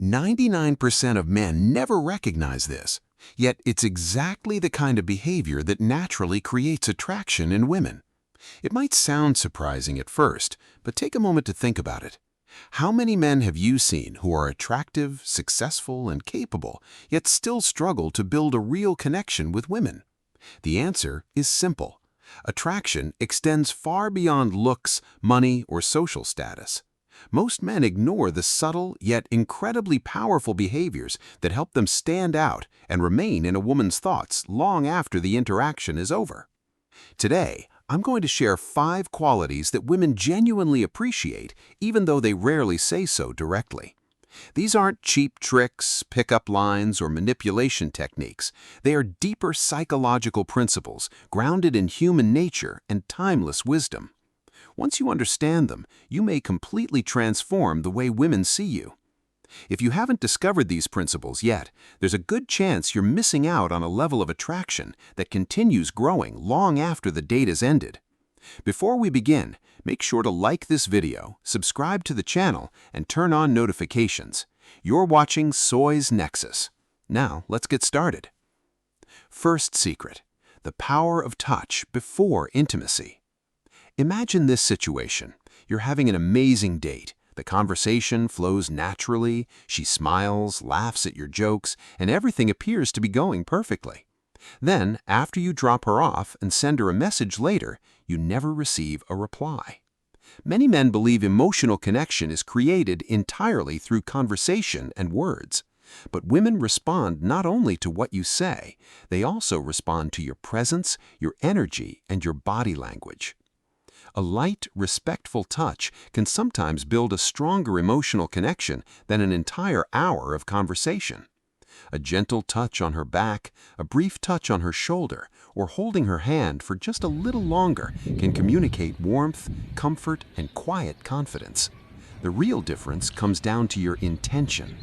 99% of men never recognize this, yet it's exactly the kind of behavior that naturally creates attraction in women. It might sound surprising at first, but take a moment to think about it. How many men have you seen who are attractive, successful, and capable, yet still struggle to build a real connection with women? The answer is simple. Attraction extends far beyond looks, money, or social status. Most men ignore the subtle yet incredibly powerful behaviors that help them stand out and remain in a woman's thoughts long after the interaction is over. Today, I'm going to share 5 qualities that women genuinely appreciate, even though they rarely say so directly. These aren't cheap tricks, pickup lines, or manipulation techniques. They are deeper psychological principles grounded in human nature and timeless wisdom. Once you understand them, you may completely transform the way women see you. If you haven't discovered these principles yet, there's a good chance you're missing out on a level of attraction that continues growing long after the date has ended. Before we begin, make sure to like this video, subscribe to the channel, and turn on notifications. You're watching Soy's Nexus. Now, let's get started. First secret: the power of touch before intimacy. Imagine this situation. You're having an amazing date. The conversation flows naturally, she smiles, laughs at your jokes, and everything appears to be going perfectly. Then, after you drop her off and send her a message later, you never receive a reply. Many men believe emotional connection is created entirely through conversation and words. But women respond not only to what you say, they also respond to your presence, your energy, and your body language. A light, respectful touch can sometimes build a stronger emotional connection than an entire hour of conversation. A gentle touch on her back, a brief touch on her shoulder, or holding her hand for just a little longer can communicate warmth, comfort, and quiet confidence. The real difference comes down to your intention.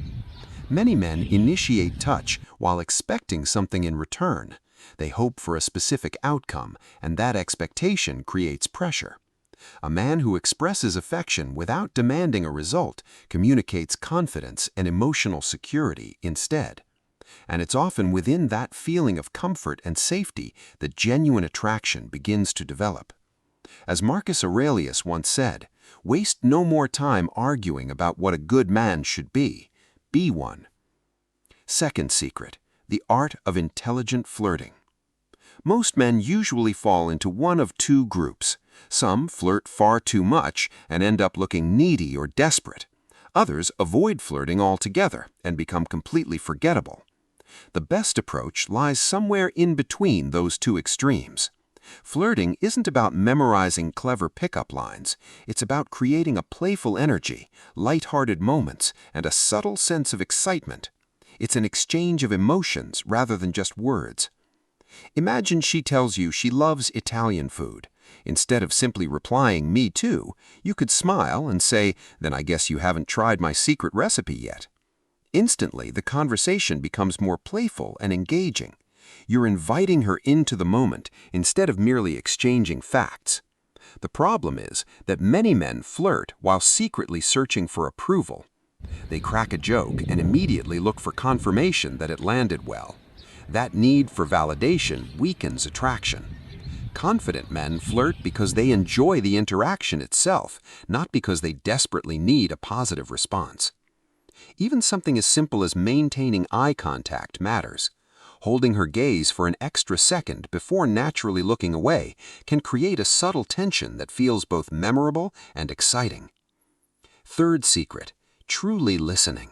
Many men initiate touch while expecting something in return. They hope for a specific outcome, and that expectation creates pressure. A man who expresses affection without demanding a result communicates confidence and emotional security instead. And it's often within that feeling of comfort and safety that genuine attraction begins to develop. As Marcus Aurelius once said, "Waste no more time arguing about what a good man should be. Be one." Second secret: the art of intelligent flirting. Most men usually fall into one of 2 groups. Some flirt far too much and end up looking needy or desperate. Others avoid flirting altogether and become completely forgettable. The best approach lies somewhere in between those 2 extremes. Flirting isn't about memorizing clever pickup lines. It's about creating a playful energy, light-hearted moments, and a subtle sense of excitement. It's an exchange of emotions rather than just words. Imagine she tells you she loves Italian food. Instead of simply replying, "Me too," you could smile and say, "Then I guess you haven't tried my secret recipe yet." Instantly, the conversation becomes more playful and engaging. You're inviting her into the moment instead of merely exchanging facts. The problem is that many men flirt while secretly searching for approval. They crack a joke and immediately look for confirmation that it landed well. That need for validation weakens attraction. Confident men flirt because they enjoy the interaction itself, not because they desperately need a positive response. Even something as simple as maintaining eye contact matters. Holding her gaze for an extra second before naturally looking away can create a subtle tension that feels both memorable and exciting. Third secret: truly listening.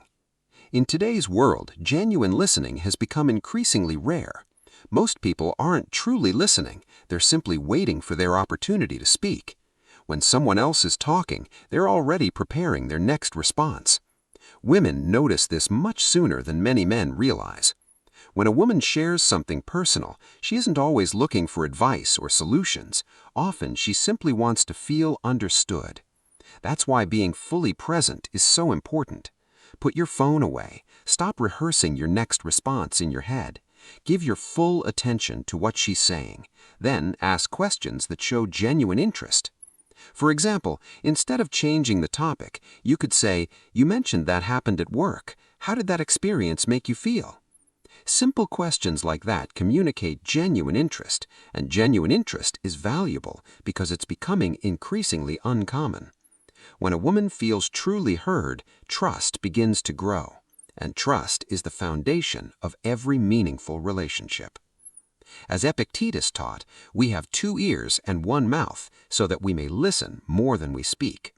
In today's world, genuine listening has become increasingly rare. Most people aren't truly listening, they're simply waiting for their opportunity to speak. When someone else is talking, they're already preparing their next response. Women notice this much sooner than many men realize. When a woman shares something personal, she isn't always looking for advice or solutions. Often, she simply wants to feel understood. That's why being fully present is so important. Put your phone away. Stop rehearsing your next response in your head. Give your full attention to what she's saying. Then ask questions that show genuine interest. For example, instead of changing the topic, you could say, "You mentioned that happened at work. How did that experience make you feel?" Simple questions like that communicate genuine interest, and genuine interest is valuable because it's becoming increasingly uncommon. When a woman feels truly heard, trust begins to grow, and trust is the foundation of every meaningful relationship. As Epictetus taught, we have 2 ears and 1 mouth so that we may listen more than we speak.